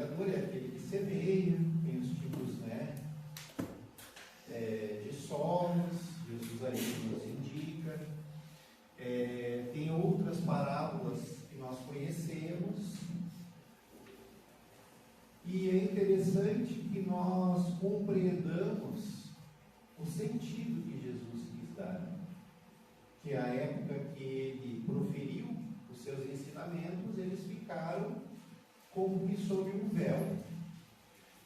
semeador é aquele que semeia, tem os tipos, né, de solos, Jesus aí nos indica. Tem outras parábolas que nós conhecemos, e é interessante que nós compreendamos o sentido que Jesus quis dar, que a época que ele proferiu os seus ensinamentos, eles ficaram como que sob um véu.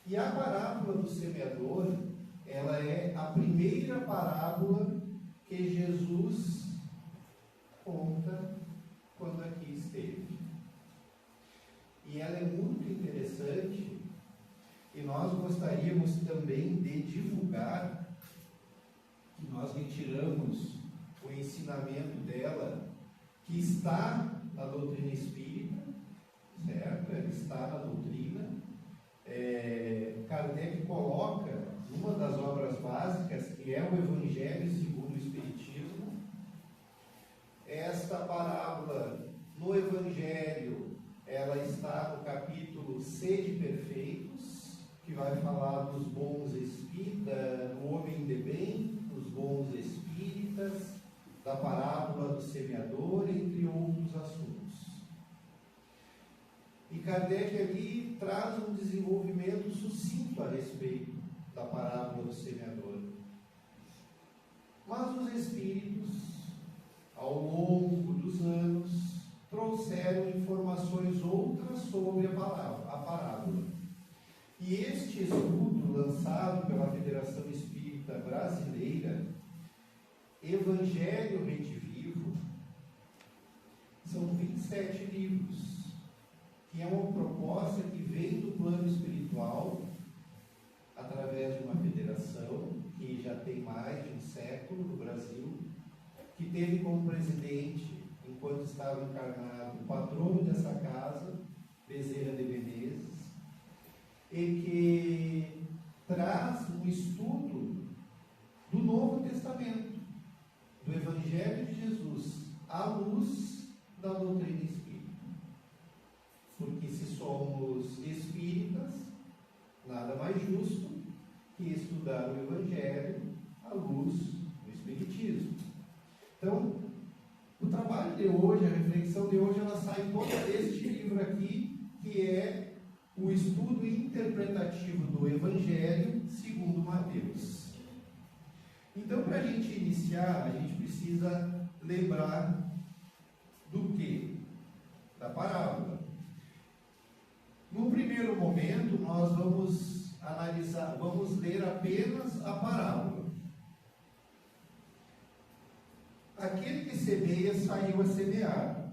E a parábola do semeador, ela é a primeira parábola que Jesus conta quando aqui esteve. E ela é muito interessante, e nós gostaríamos também de divulgar que nós retiramos o ensinamento dela, que está na doutrina espírita, certo? Ela está na doutrina. Kardec coloca numa das obras básicas, que é o Evangelho segundo o Espiritismo, esta parábola no Evangelho, ela está no capítulo Sede Perfeitos, que vai falar dos bons espíritas, do homem de bem, dos bons espíritas, da parábola do semeador, entre outros assuntos. E Kardec ali traz um desenvolvimento sucinto a respeito da parábola do semeador. Mas os espíritos, ao longo dos anos, trouxeram informações outras sobre a parábola. E este estudo, lançado pela Federação Espírita Brasileira, Evangelho Redivivo, são 27 livros, que é uma proposta que vem do plano espiritual, através de uma federação que já tem mais de um século no Brasil, que teve como presidente, enquanto estava encarnado, o patrono dessa casa, Bezerra de Menezes, e que traz um estudo do Novo Testamento, do Evangelho de Jesus, à luz da doutrina espírita. Porque se somos espíritas, nada mais justo que estudar o Evangelho à luz do Espiritismo. Então, o trabalho de hoje, a reflexão de hoje, ela sai toda deste livro aqui, que é o estudo interpretativo do Evangelho segundo Mateus. Então, para a gente iniciar, a gente precisa lembrar do quê? Da parábola. No primeiro momento, nós vamos analisar, vamos ler apenas a parábola. Aquele que semeia saiu a semear,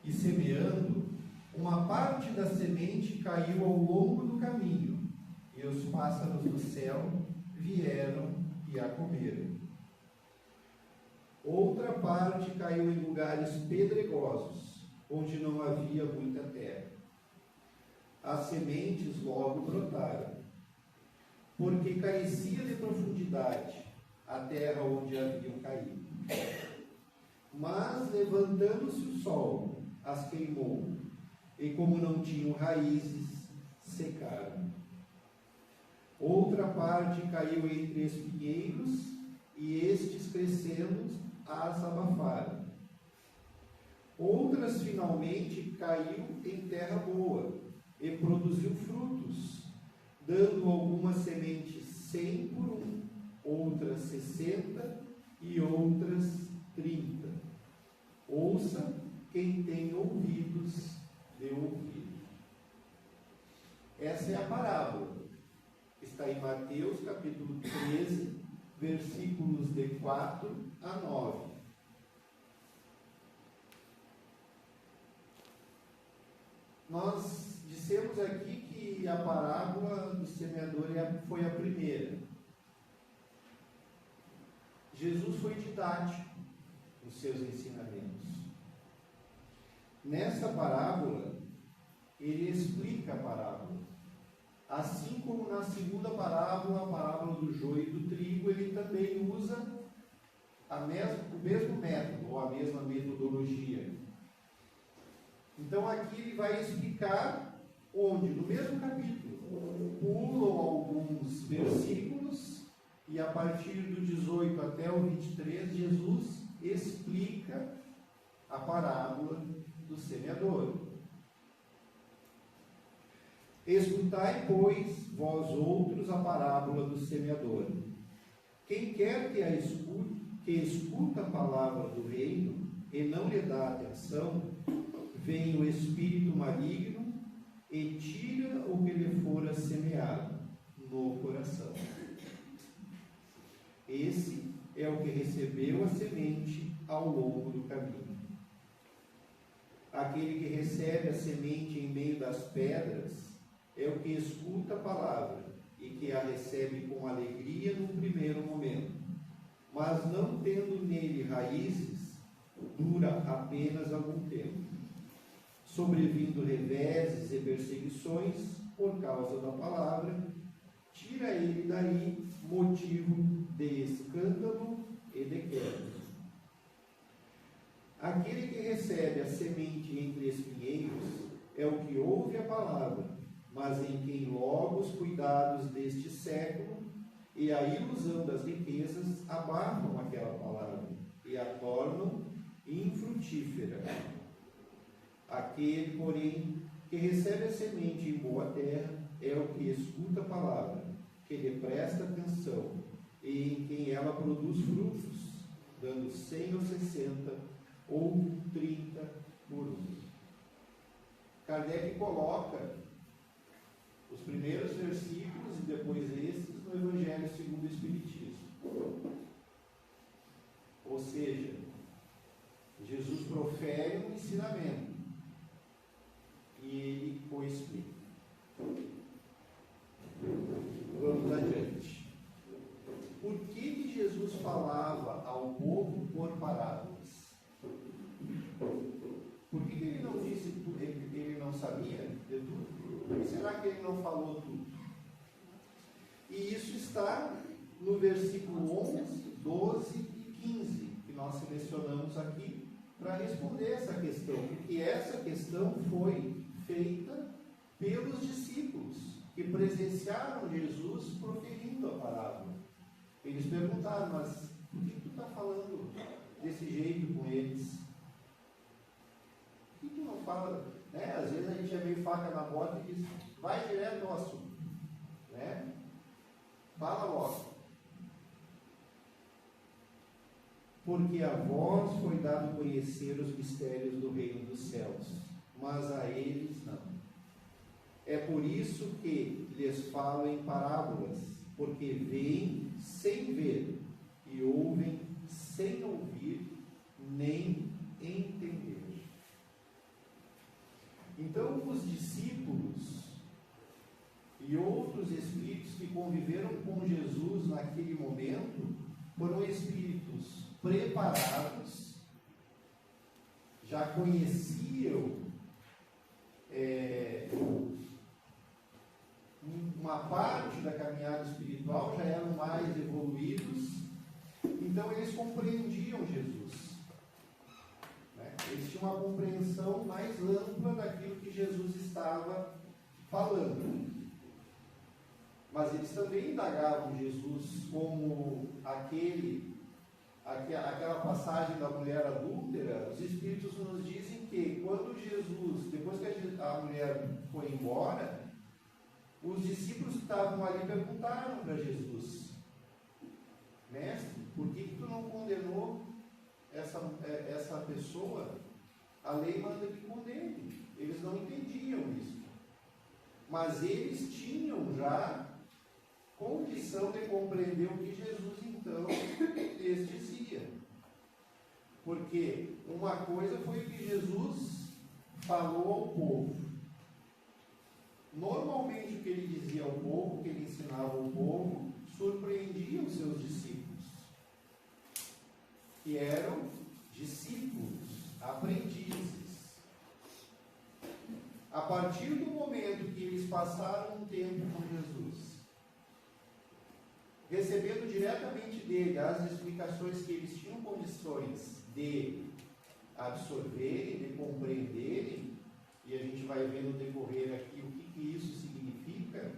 e semeando, uma parte da semente caiu ao longo do caminho, e os pássaros do céu vieram e a comeram. Outra parte caiu em lugares pedregosos, onde não havia muita terra. As sementes logo brotaram, porque carecia de profundidade a terra onde haviam caído. Mas, levantando-se o sol, as queimou, e como não tinham raízes, secaram. Outra parte caiu entre espinheiros, e estes, crescendo, as abafaram. Outras, finalmente, caiu em terra boa, e produziu frutos, dando algumas sementes 100 por 1, outras 60 e outras 30. Ouça quem tem ouvidos de ouvir. Essa é a parábola. Está em Mateus capítulo 13, versículos de 4 a 9. Nós dissemos aqui que a parábola do semeador foi a primeira. Jesus foi didático nos seus ensinamentos. Nessa parábola, ele explica a parábola. Assim como na segunda parábola, a parábola do joio e do trigo, ele também usa o mesmo método, ou a mesma metodologia. Então aqui ele vai explicar onde, no mesmo capítulo, pulam alguns versículos e a partir do 18 até o 23, Jesus explica a parábola do semeador. Escutai, pois, vós outros, a parábola do semeador. Quem quer que escuta a palavra do reino e não lhe dá atenção, vem o espírito maligno e tira o que lhe fora semeado no coração. Esse é o que recebeu a semente ao longo do caminho. Aquele que recebe a semente em meio das pedras é o que escuta a palavra e que a recebe com alegria no primeiro momento, mas não tendo nele raízes, dura apenas algum tempo, sobrevindo reveses e perseguições por causa da palavra, tira ele daí motivo de escândalo e de queda. Aquele que recebe a semente entre espinheiros é o que ouve a palavra, mas em quem logo os cuidados deste século e a ilusão das riquezas abafam aquela palavra e a tornam infrutífera. Aquele, porém, que recebe a semente em boa terra é o que escuta a palavra, que lhe presta atenção e em quem ela produz frutos, dando 100 ou 60 ou 30 por um. Kardec coloca os primeiros versículos e depois esses no Evangelho segundo o Espiritismo. Ou seja, Jesus profere um ensinamento e ele o explica. Vamos adiante. Por que Jesus falava ao povo por parábolas? Por que ele não disse tudo? Ele não sabia de tudo? Por que será que ele não falou tudo? E isso está no versículo 11, 12 e 15, que nós selecionamos aqui para responder essa questão, porque essa questão foi feita pelos discípulos que presenciaram Jesus proferindo a parábola. Eles perguntaram, mas por que tu está falando desse jeito com eles? Por que tu não fala? Né? Às vezes a gente é meio faca na bota e diz, vai direto ao assunto. Né? Fala logo. Porque a vós foi dado conhecer os mistérios do reino dos céus, mas a eles não. É por isso que lhes falo em parábolas, porque veem sem ver e ouvem sem ouvir, nem entender. Então, os discípulos e outros espíritos que conviveram com Jesus naquele momento foram espíritos preparados, já conheciam uma parte da caminhada espiritual, já eram mais evoluídos, então eles compreendiam Jesus. Né? Eles tinham uma compreensão mais ampla daquilo que Jesus estava falando. Mas eles também indagavam Jesus como aquela passagem da mulher adúltera. Os Espíritos nos dizem que quando Jesus, depois que a mulher foi embora, os discípulos que estavam ali perguntaram para Jesus, mestre, por que tu não condenou essa pessoa? A lei manda que condene. Eles não entendiam isso. Mas eles tinham já condição de compreender o que Jesus então lhes dizia. Porque uma coisa foi o que Jesus falou ao povo. Normalmente o que ele dizia ao povo, o que ele ensinava ao povo, surpreendia os seus discípulos, que eram discípulos, aprendizes. A partir do momento que eles passaram um tempo com Jesus, recebendo diretamente dele as explicações que eles tinham condições de absorverem, de compreenderem, e a gente vai ver no decorrer aqui o que isso significa,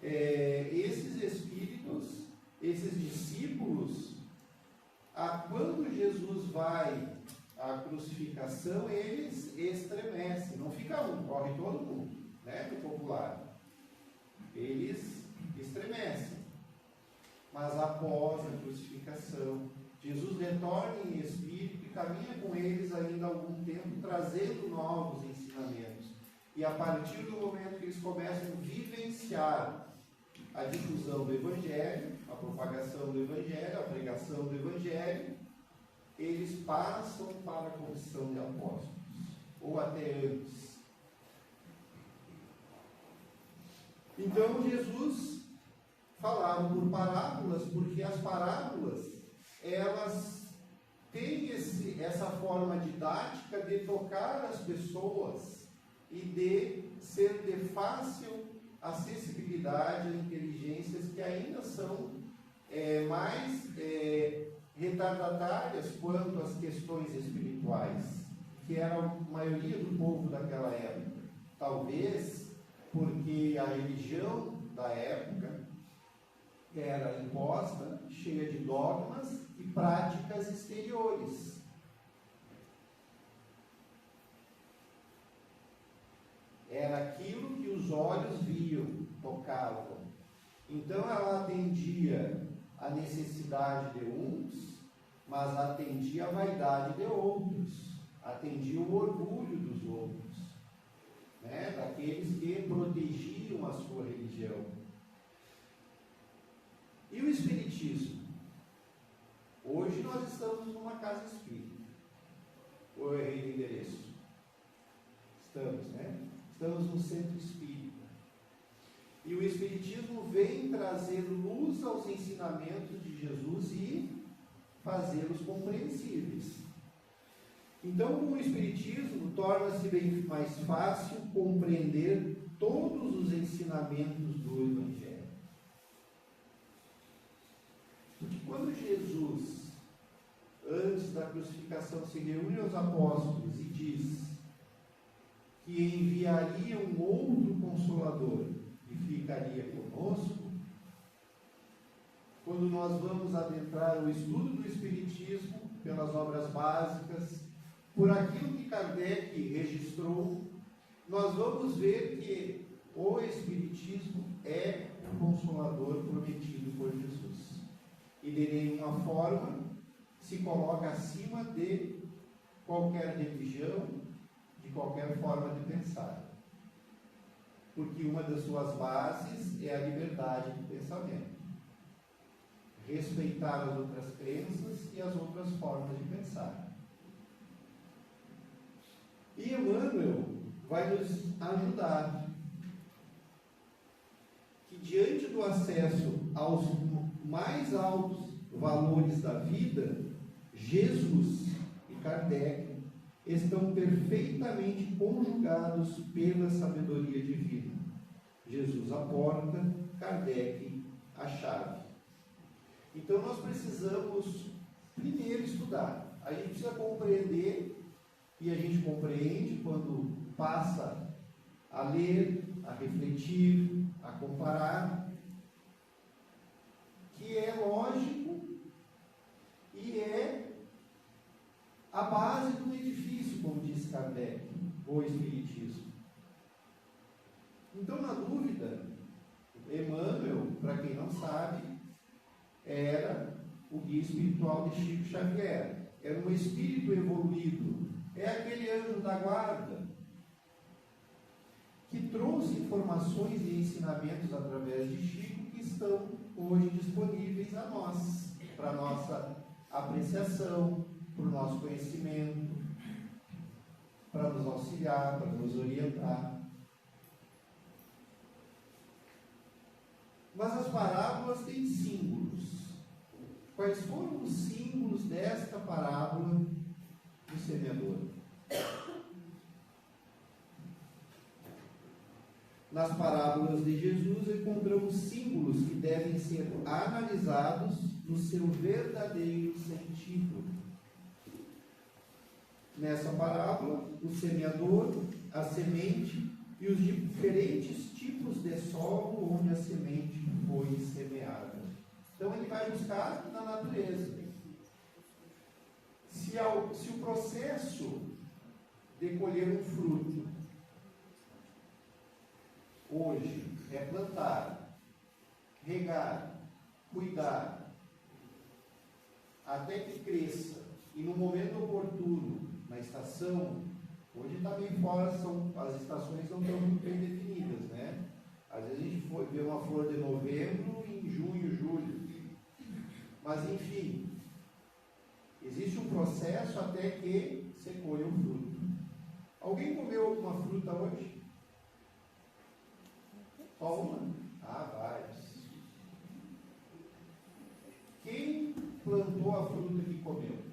esses espíritos, esses discípulos, quando Jesus vai à crucificação, eles estremecem, não fica um, corre todo mundo, né, no popular. Eles estremecem. Mas após a crucificação, Jesus retorna em espírito e caminha com eles ainda algum tempo, trazendo novos ensinamentos. E a partir do momento que eles começam a vivenciar a difusão do Evangelho, a propagação do Evangelho, a pregação do Evangelho, eles passam para a condição de apóstolos, ou até antes. Então Jesus falava por parábolas, porque as parábolas, elas têm essa forma didática de tocar as pessoas e de ser de fácil acessibilidade a inteligências que ainda são mais retardatárias quanto às questões espirituais, que era a maioria do povo daquela época. Talvez porque a religião da época era imposta, cheia de dogmas e práticas exteriores. Era aquilo que os olhos viam, tocavam. Então ela atendia a necessidade de uns, mas atendia a vaidade de outros, atendia o orgulho dos outros, né? Daqueles que protegiam a sua religião. E o Espiritismo? Hoje nós estamos numa casa espírita. Ou eu errei o endereço? Estamos, né? Estamos no centro espírita. E o Espiritismo vem trazer luz aos ensinamentos de Jesus e fazê-los compreensíveis. Então, com o Espiritismo, torna-se bem mais fácil compreender todos os ensinamentos do Evangelho. Porque quando Jesus, antes da crucificação, se reúne aos apóstolos e diz que enviaria um outro Consolador e ficaria conosco, quando nós vamos adentrar o estudo do Espiritismo pelas obras básicas, por aquilo que Kardec registrou, nós vamos ver que o Espiritismo é o Consolador prometido por Jesus. E de nenhuma forma se coloca acima de qualquer religião, de qualquer forma de pensar. Porque uma das suas bases é a liberdade de pensamento. Respeitar as outras crenças e as outras formas de pensar. E Emmanuel vai nos ajudar que diante do acesso aos mais altos valores da vida, Jesus e Kardec estão perfeitamente conjugados pela sabedoria divina. Jesus a porta, Kardec a chave. Então nós precisamos primeiro estudar. A gente precisa compreender, e a gente compreende quando passa a ler, a refletir, a comparar, que é lógico e é a base do edifício, como diz Kardec, o Espiritismo. Então, na dúvida, Emmanuel, para quem não sabe, era o guia espiritual de Chico Xavier. Era um espírito evoluído. É aquele anjo da guarda que trouxe informações e ensinamentos através de Chico que estão hoje disponíveis a nós, para a nossa apreciação, para o nosso conhecimento, para nos auxiliar, para nos orientar. Mas as parábolas têm símbolos. Quais foram os símbolos desta parábola do semeador? Nas parábolas de Jesus encontramos símbolos que devem ser analisados no seu verdadeiro sentido. Nessa parábola, o semeador a semente e os diferentes tipos de solo onde a semente foi semeada. Então ele vai buscar na natureza. Se o processo de colher um fruto hoje é plantar, regar, cuidar, até que cresça, e no momento oportuno, na estação, hoje está bem fora, as estações não estão muito bem definidas, né? Às vezes a gente vê uma flor de novembro em junho, julho. Mas enfim, existe um processo até que se colhe um fruto. Alguém comeu alguma fruta hoje? Só uma? Ah, vários. Quem plantou a fruta que comeu?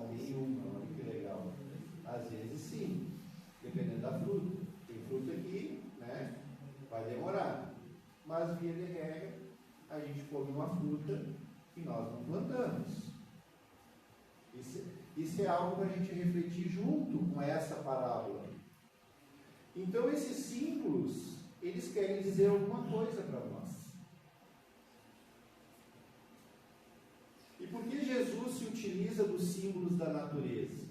Nenhuma, olha que legal. Às vezes sim, dependendo da fruta. Tem fruta que, né, vai demorar. Mas via de regra, a gente come uma fruta que nós não plantamos. Isso é algo para a gente refletir junto com essa parábola. Então esses símbolos, eles querem dizer alguma coisa para nós. E por que Jesus se utiliza dos símbolos da natureza?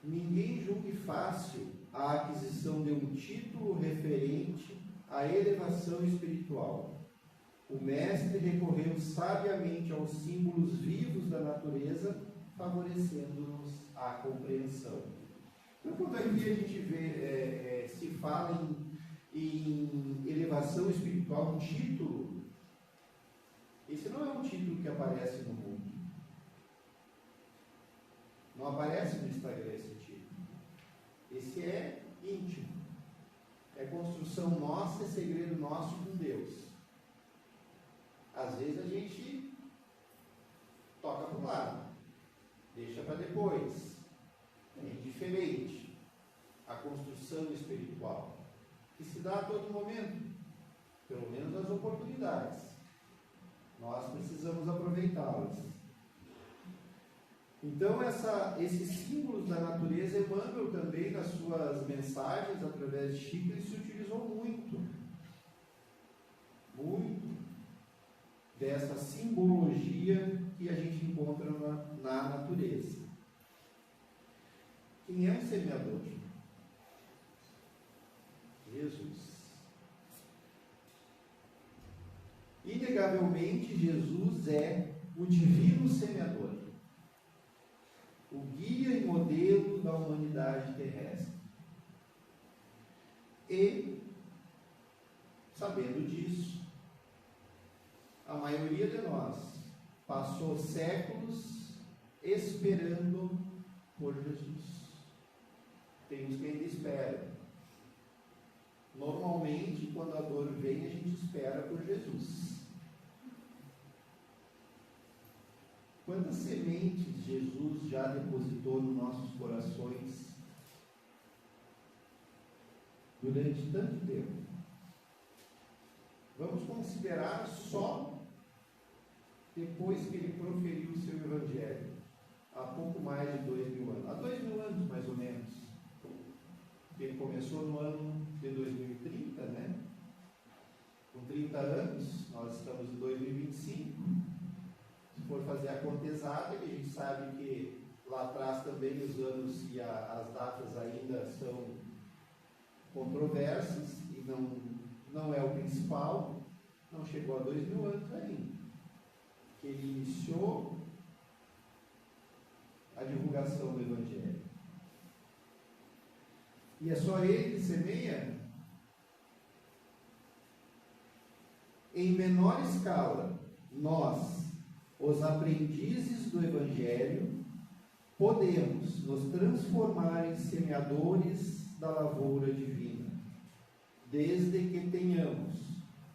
Ninguém julgue fácil a aquisição de um título referente à elevação espiritual. O mestre recorreu sabiamente aos símbolos vivos da natureza, favorecendo-nos a compreensão. Então, quando aqui a gente vê, se fala em elevação espiritual, um título, esse não é um título que aparece no mundo. Não aparece no Instagram esse título. Esse é íntimo. É construção nossa, é segredo nosso com Deus. Às vezes a gente toca para o lado, deixa para depois. É indiferente. A construção espiritual, que se dá a todo momento, pelo menos nas oportunidades. Nós precisamos aproveitá-las. Então, esses símbolos da natureza, Emmanuel também, nas suas mensagens, através de Chico, ele se utilizou muito dessa simbologia que a gente encontra na natureza. Quem é um semeador? Jesus. Inegavelmente, Jesus é o divino semeador, o guia e modelo da humanidade terrestre. E, sabendo disso, a maioria de nós passou séculos esperando por Jesus. Tem uns que ainda esperam. Normalmente, quando a dor vem, a gente espera por Jesus. Quantas sementes Jesus já depositou nos nossos corações durante tanto tempo? Vamos considerar só depois que ele proferiu o seu Evangelho, há pouco mais de 2000 anos. Há 2000 anos, mais ou menos. Ele começou no ano de 2030, né? Com 30 anos, nós estamos em 2025. Se for fazer a conta exata, que a gente sabe que lá atrás também os anos e as datas ainda são controversas e não é o principal, não chegou a 2000 anos ainda, que ele iniciou a divulgação do Evangelho. E é só ele que semeia? Em menor escala, nós, os aprendizes do Evangelho, podemos nos transformar em semeadores da lavoura divina, desde que tenhamos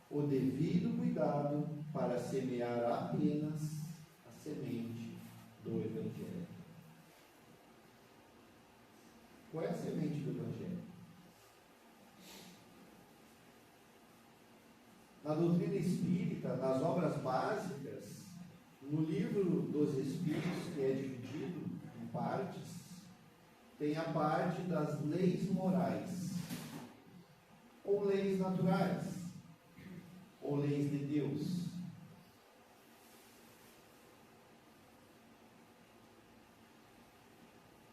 o devido cuidado para semear apenas a semente do Evangelho. Qual é a semente do Evangelho? Na doutrina espírita, nas obras básicas, no livro dos Espíritos, que é dividido em partes, tem a parte das leis morais, ou leis naturais, ou leis de Deus.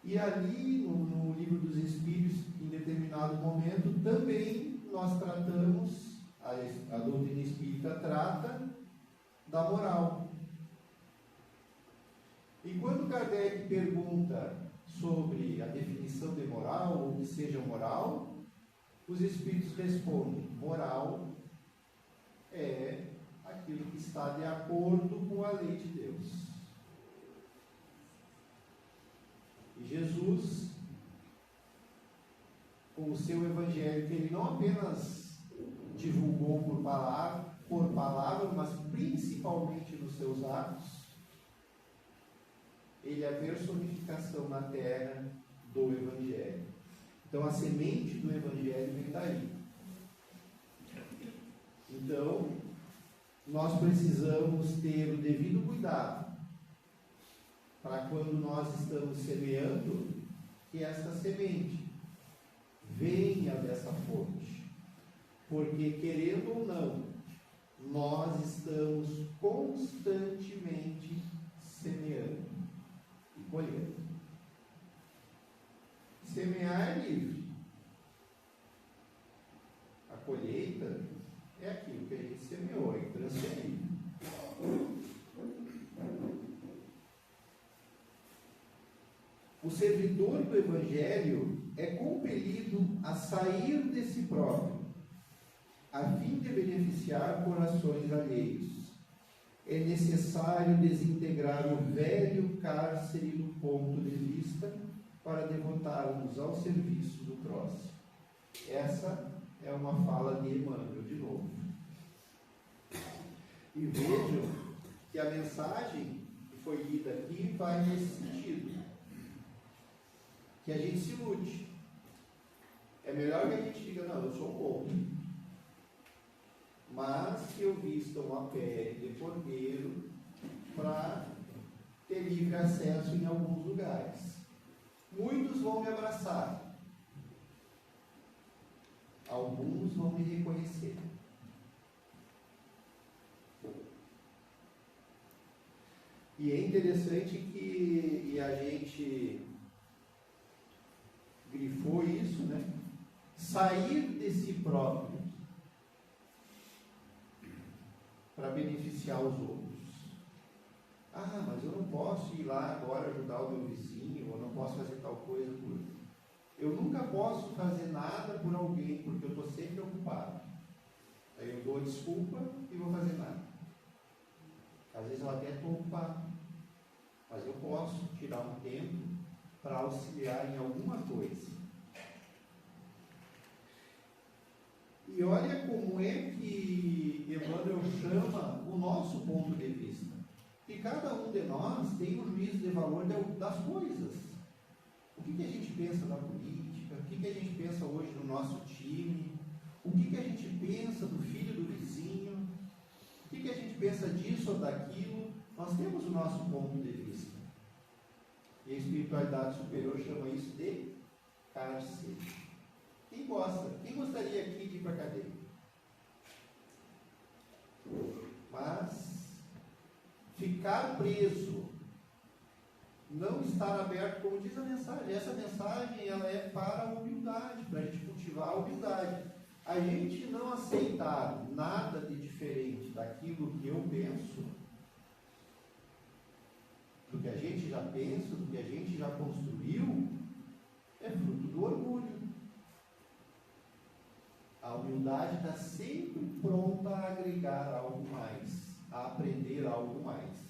E ali, no Livro dos Espíritos, em determinado momento, também nós tratamos, a doutrina espírita trata da moral. E quando Kardec pergunta sobre a definição de moral, ou que seja moral, os Espíritos respondem: moral é aquilo que está de acordo com a lei de Deus. E Jesus, com o seu Evangelho, que ele não apenas divulgou por palavra, mas principalmente nos seus atos, ele é a personificação na terra do Evangelho. Então a semente do Evangelho vem daí. Então, nós precisamos ter o devido cuidado para quando nós estamos semeando, que esta semente venha dessa fonte. Porque, querendo ou não, nós estamos constantemente semeando e colhendo. Semear é livre. A colheita é aquilo que a gente semeou, é transferível. O servidor do Evangelho é compelido a sair de si próprio, a fim de beneficiar corações alheios. É necessário desintegrar o velho cárcere do ponto de vista para devotarmos ao serviço do próximo. Essa é uma fala de Emmanuel, de novo. E vejam que a mensagem que foi lida aqui vai nesse sentido. Que a gente se ilude. É melhor que a gente diga: não, eu sou bom, mas que eu vista uma pele de cordeiro para ter livre acesso em alguns lugares. Muitos vão me abraçar, alguns vão me reconhecer. E é interessante que a gente grifou isso, né? Sair de si próprio para beneficiar os outros. Ah, mas eu não posso ir lá agora ajudar o meu vizinho, ou não posso fazer tal coisa por ele. Eu nunca posso fazer nada por alguém, porque eu estou sempre ocupado. Aí eu dou desculpa e vou fazer nada. Às vezes eu até estou ocupado, mas eu posso tirar um tempo para auxiliar em alguma coisa. E olha como é que Emmanuel chama o nosso ponto de vista. Que cada um de nós tem um juízo de valor das coisas. O que a gente pensa da política? O que a gente pensa hoje no nosso time? O que a gente pensa do filho do vizinho? O que a gente pensa disso ou daquilo? Nós temos o nosso ponto de vista. E a espiritualidade superior chama isso de cárcere. Quem gosta? Quem gostaria aqui de ir para a cadeia? Mas ficar preso, não estar aberto, como diz a mensagem. Essa mensagem ela é para a humildade, para a gente cultivar a humildade. A gente não aceitar nada de diferente daquilo que eu penso, do que a gente já pensa, do que a gente já construiu, é fruto do orgulho. A humildade está sempre pronta a agregar algo mais, a aprender algo mais.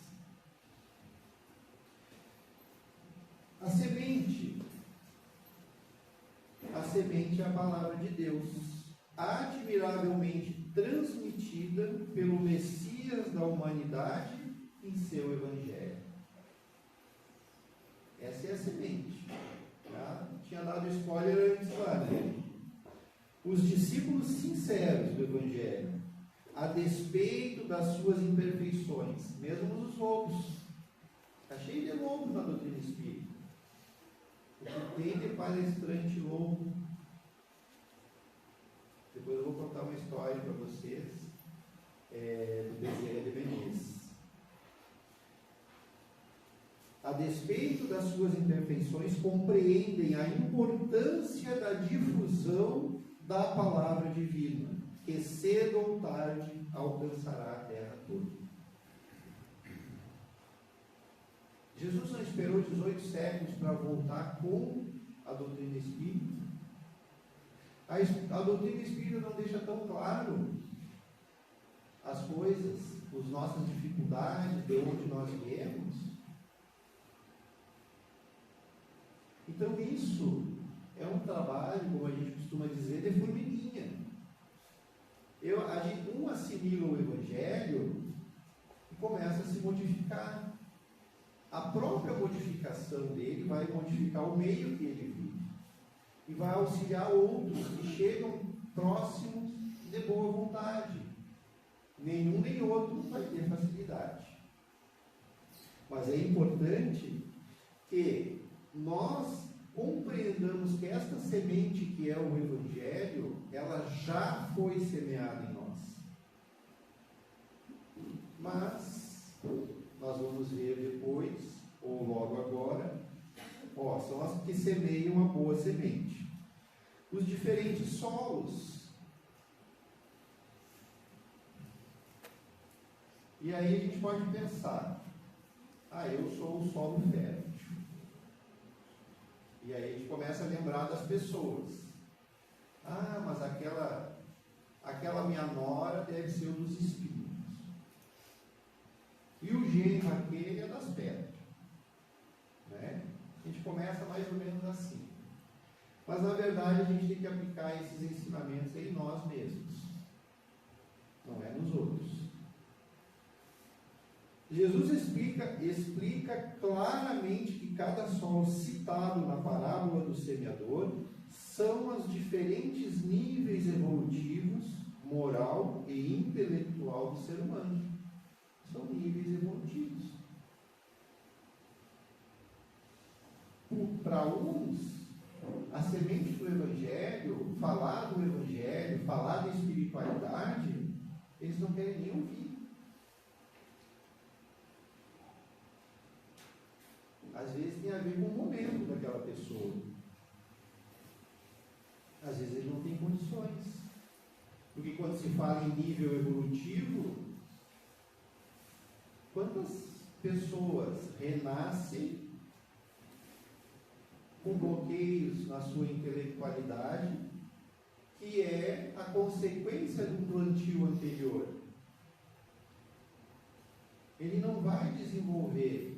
A semente é a palavra de Deus, admiravelmente transmitida pelo Messias da humanidade em seu Evangelho. Essa é a semente. Já tinha dado spoiler antes lá, né? Os discípulos sinceros do Evangelho, a despeito das suas imperfeições, mesmo os lobos. Está cheio de lobos na doutrina espírita. Tem de palestrante louco. Depois eu vou contar uma história para vocês do Bezerra de Menezes. A despeito das suas imperfeições, compreendem a importância da difusão da palavra divina, que cedo ou tarde alcançará a terra toda. Jesus não esperou 18 séculos para voltar com a doutrina espírita. A doutrina espírita não deixa tão claro as coisas, as nossas dificuldades, de onde nós viemos. Então isso é um trabalho, como a gente costuma dizer, de formiguinha. Um assimila o Evangelho e começa a se modificar. A própria modificação dele vai modificar o meio que ele vive e vai auxiliar outros que chegam próximos de boa vontade. Nenhum nem outro vai ter facilidade. Mas é importante que nós compreendamos que esta semente que é o Evangelho, ela já foi semeada em nós. Mas nós vamos ver depois, ou logo agora, são as que semeiam a boa semente. Os diferentes solos. E aí a gente pode pensar, eu sou o solo fértil. E aí a gente começa a lembrar das pessoas. Mas aquela minha nora deve ser um dos espíritos. E o genro aquele é das pedras. Né? A gente começa mais ou menos assim. Mas na verdade a gente tem que aplicar esses ensinamentos em nós mesmos. Não é nos outros. Jesus explica claramente que cada solo citado na parábola do semeador são os diferentes níveis evolutivos, moral e intelectual do ser humano. São níveis evolutivos. Para uns, a semente do Evangelho, falar do Evangelho, falar da espiritualidade, eles não querem nem ouvir. Às vezes tem a ver com o momento daquela pessoa. Às vezes ele não tem condições. Porque quando se fala em nível evolutivo, quantas pessoas renascem com bloqueios na sua intelectualidade, que é a consequência do plantio anterior? Ele não vai desenvolver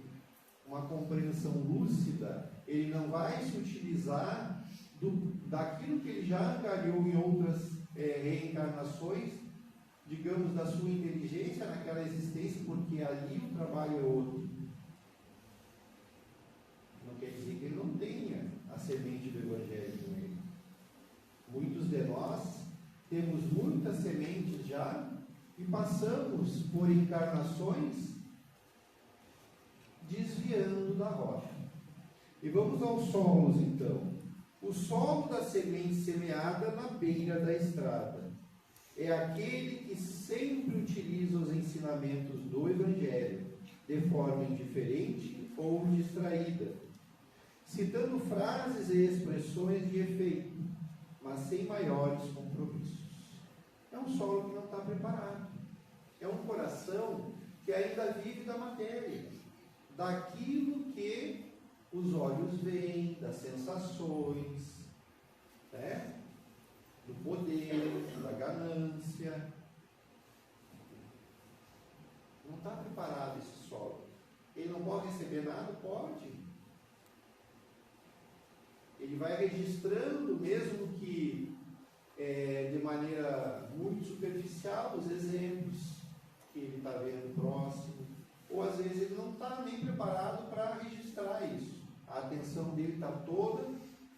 uma compreensão lúcida, ele não vai se utilizar daquilo que ele já angariou em outras reencarnações, digamos, da sua inteligência naquela existência, porque ali o trabalho é outro. Não quer dizer que ele não tenha a semente do Evangelho com ele. Muitos de nós temos muitas sementes já e passamos por encarnações desviando da rocha. E vamos aos solos então. O solo da semente semeada na beira da estrada é aquele que sempre utiliza os ensinamentos do Evangelho de forma indiferente ou distraída, citando frases e expressões de efeito, mas sem maiores compromissos. É um solo que não está preparado. É um coração que ainda vive da matéria, daquilo que os olhos veem, das sensações, né? Do poder, da ganância. Não está preparado esse solo. Ele não pode receber nada? Pode. Ele vai registrando, mesmo que de maneira muito superficial, os exemplos que ele está vendo próximo. Ou às vezes ele não está nem preparado para registrar isso. A atenção dele está toda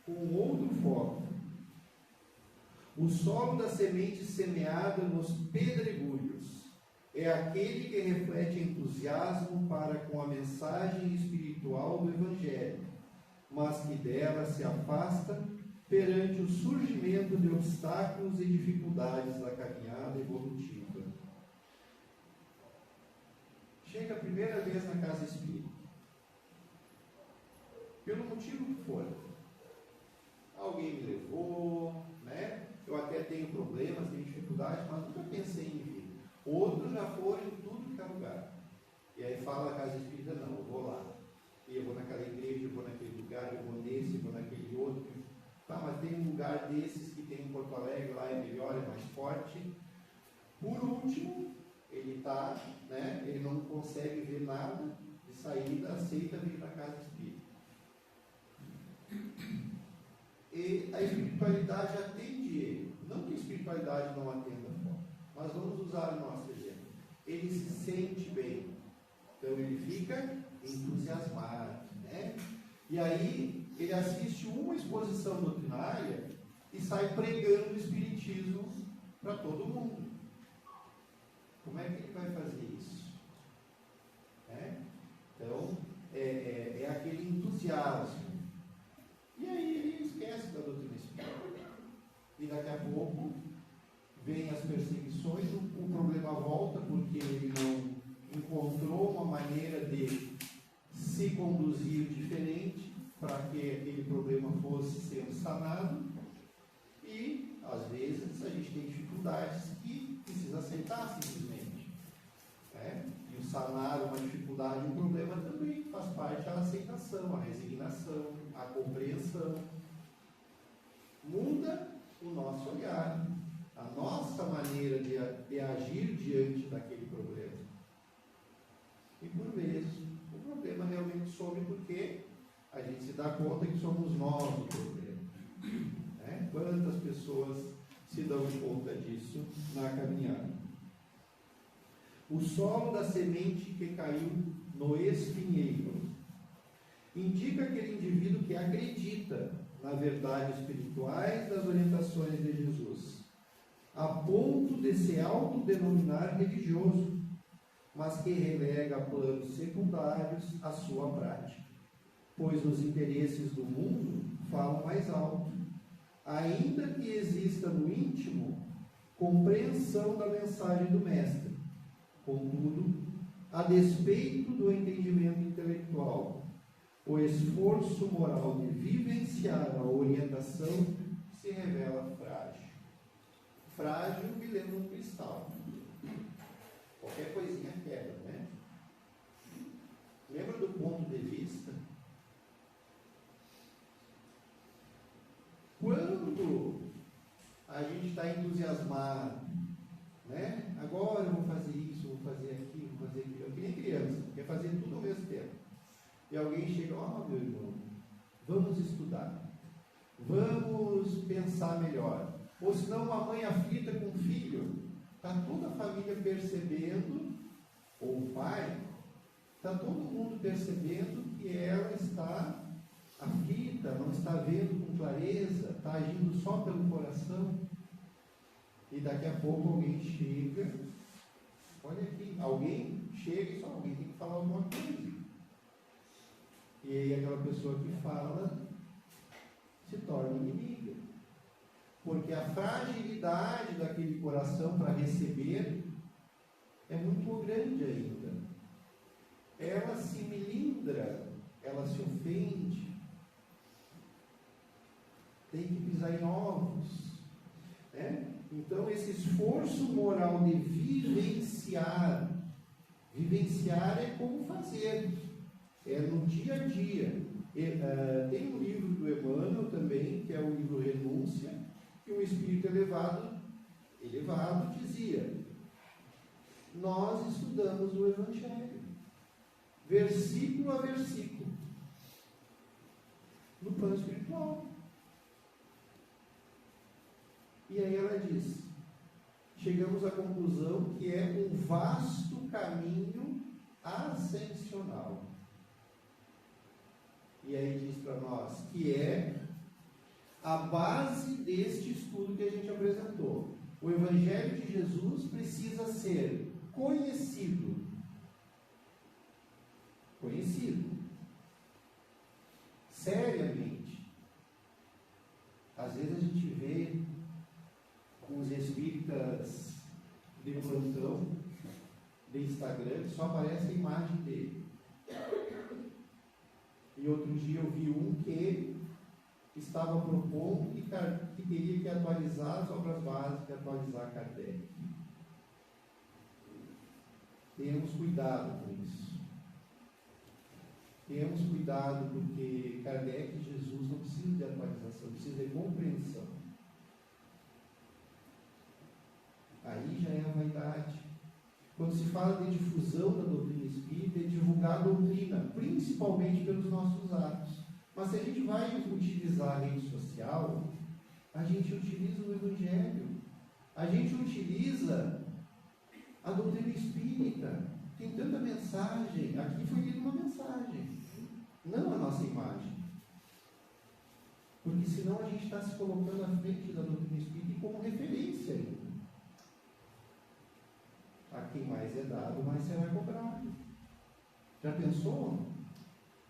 com outro foco. O solo da semente semeada nos pedregulhos é aquele que reflete entusiasmo para com a mensagem espiritual do Evangelho, mas que dela se afasta perante o surgimento de obstáculos e dificuldades da caminhada evolutiva. Chega a primeira vez na casa espírita, pelo motivo que for. Alguém me levou, né? Eu até tenho problemas, tenho dificuldades, mas nunca pensei em vir. Outros já foram em tudo que é lugar. E aí fala a casa espírita, não, eu vou lá. E eu vou naquela igreja, eu vou naquele lugar, eu vou nesse, eu vou naquele outro. Tá, mas tem um lugar desses que tem em Porto Alegre, lá é melhor, é mais forte. Por último, ele está, né? Ele não consegue ver nada de saída, aceita vir na casa espírita. E a espiritualidade atende ele. Não que a espiritualidade não atenda fora, mas vamos usar o nosso exemplo. Ele se sente bem, então ele fica entusiasmado, né? E aí ele assiste uma exposição doutrinária e sai pregando o espiritismo para todo mundo. Como é que ele vai fazer isso? Então é aquele entusiasmo. E aí ele esquece da doutrina espírita. E daqui a pouco vem as perseguições, o problema volta porque ele não encontrou uma maneira de se conduzir diferente para que aquele problema fosse sendo sanado. E às vezes a gente tem dificuldades que precisa aceitar simplesmente. E o sanar uma dificuldade, um problema também faz parte da aceitação, a resignação, a compreensão. Muda o nosso olhar, a nossa maneira de agir diante daquele problema. E por vezes o problema realmente some porque a gente se dá conta que somos nós o problema. Quantas pessoas se dão conta disso na caminhada? O solo da semente que caiu no espinheiro indica aquele indivíduo que acredita na verdade espirituais das orientações de Jesus, a ponto de se autodenominar religioso, mas que relega a planos secundários a sua prática, pois os interesses do mundo falam mais alto, ainda que exista no íntimo compreensão da mensagem do Mestre. Contudo, a despeito do entendimento intelectual, o esforço moral de vivenciar a orientação se revela frágil. Frágil me lembra um cristal. Qualquer coisinha quebra, né? Lembra do ponto de vista? Quando a gente está entusiasmado, né? Agora eu vou fazer isso, vou fazer aquilo, vou fazer aquilo. Eu que nem criança, quer fazer tudo ao mesmo tempo. E alguém chega, meu irmão, vamos estudar, vamos pensar melhor. Ou senão uma mãe aflita com o filho, está toda a família percebendo, ou o pai, está todo mundo percebendo que ela está aflita, não está vendo com clareza, está agindo só pelo coração. E daqui a pouco alguém chega, olha aqui, alguém chega e só alguém tem que falar alguma coisa. E aí aquela pessoa que fala se torna inimiga. Porque a fragilidade daquele coração para receber é muito grande ainda. Ela se melindra, ela se ofende. Tem que pisar em ovos. Então esse esforço moral de vivenciar é como fazer. É no dia a dia. Tem um livro do Emmanuel também, que é o livro Renúncia, que um espírito elevado dizia: nós estudamos o Evangelho, versículo a versículo, no plano espiritual. E aí ela diz, chegamos à conclusão que é um vasto caminho ascensional. E aí diz para nós que é a base deste estudo que a gente apresentou. O Evangelho de Jesus precisa ser conhecido. seriamente. Às vezes a gente vê uns espíritas de plantão, de Instagram, que só aparece a imagem dele. E outro dia eu vi um que estava propondo que teria que atualizar as obras básicas, atualizar Kardec. Tenhamos cuidado com isso. Tenhamos cuidado, porque Kardec e Jesus não precisam de atualização, precisam de compreensão. Aí já é a vaidade. Quando se fala de difusão da doutrina espírita, é divulgar a doutrina, principalmente pelos nossos atos. Mas se a gente vai utilizar a rede social, a gente utiliza o Evangelho, a gente utiliza a doutrina espírita. Tem tanta mensagem. Aqui foi lida uma mensagem, não a nossa imagem. Porque senão a gente está se colocando à frente da doutrina espírita como referência ainda. A quem mais é dado, mais será cobrado. Já pensou?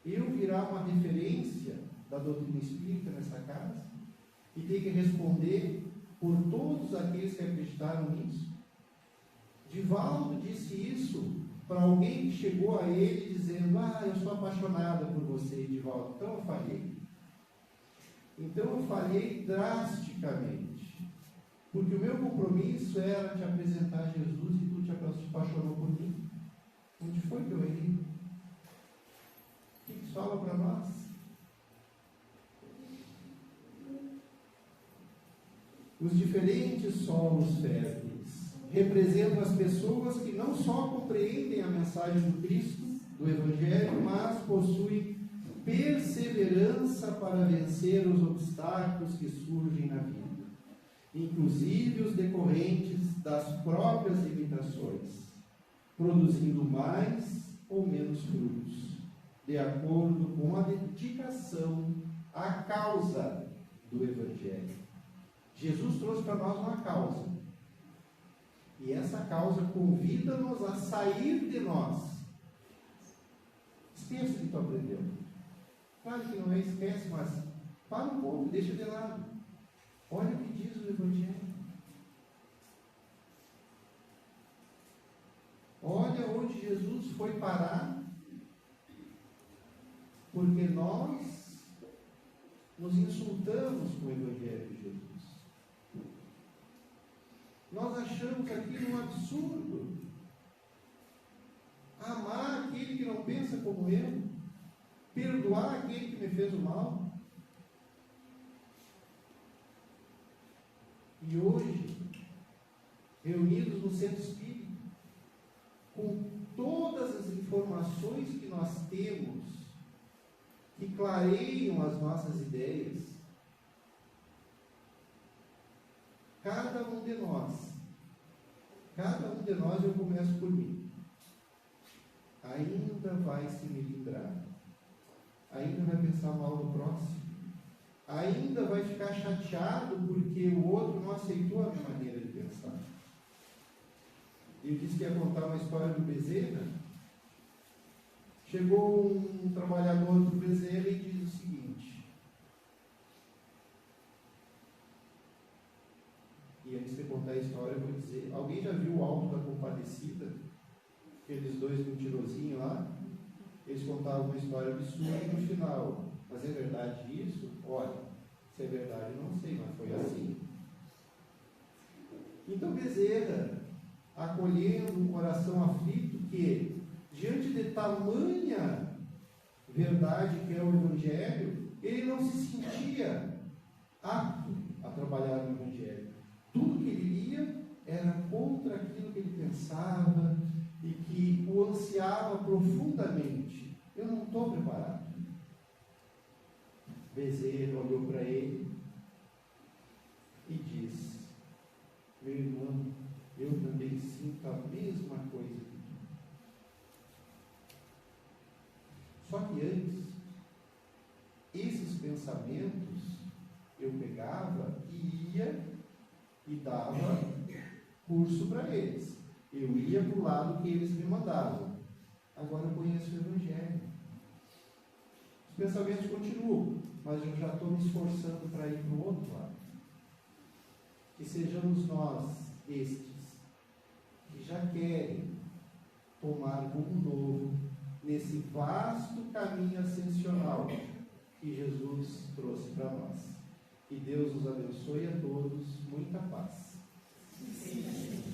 Eu virar uma referência da doutrina espírita nessa casa e ter que responder por todos aqueles que acreditaram nisso? Divaldo disse isso para alguém que chegou a ele dizendo: eu sou apaixonada por você, Divaldo. Então eu falhei drasticamente. Porque o meu compromisso era te apresentar Jesus e tu te apaixonou por mim. Onde foi que eu errei? O que isso fala para nós? Os diferentes solos férteis representam as pessoas que não só compreendem a mensagem do Cristo, do Evangelho, mas possuem perseverança para vencer os obstáculos que surgem na vida, inclusive os decorrentes das próprias limitações, produzindo mais ou menos frutos, de acordo com a dedicação à causa do Evangelho. Jesus trouxe para nós uma causa, e essa causa convida-nos a sair de nós. Esquece o que tu aprendeu. Claro que não é esquece, mas para um pouco, deixa de lado. Olha o que diz o Evangelho. Olha onde Jesus foi parar, porque nós nos insultamos com o Evangelho de Jesus. Nós achamos aquilo um absurdo. Amar aquele que não pensa como eu, perdoar aquele que me fez o mal. E hoje, reunidos no Centro Espírita, com todas as informações que nós temos, que clareiam as nossas ideias, cada um de nós, eu começo por mim, ainda vai se melindrar, ainda vai pensar mal do próximo, ainda vai ficar chateado porque o outro não aceitou a minha maneira de pensar. Eu disse que ia contar uma história do Bezerra. Chegou um trabalhador do Bezerra e diz o seguinte, e antes de contar a história eu vou dizer: alguém já viu o Alto da Compadecida? Aqueles dois mentirosinhos lá, eles contavam uma história absurda no final. Mas é verdade isso? Olha, se é verdade eu não sei, mas foi assim. Então Bezerra, acolhendo um coração aflito que, diante de tamanha verdade que é o Evangelho, ele não se sentia apto a trabalhar no Evangelho. Tudo que ele lia era contra aquilo que ele pensava e que o ansiava profundamente. Eu não estou preparado. Bezerra olhou para ele e disse: meu irmão, eu também sinto a mesma coisa que tu. Só que antes, esses pensamentos eu pegava e ia e dava curso para eles. Eu ia para o lado que eles me mandavam. Agora eu conheço o Evangelho. Os pensamentos continuam, mas eu já estou me esforçando para ir para o outro lado. Que sejamos nós estes que já querem tomar rumo novo nesse vasto caminho ascensional que Jesus trouxe para nós. Que Deus nos abençoe a todos. Muita paz. Sim.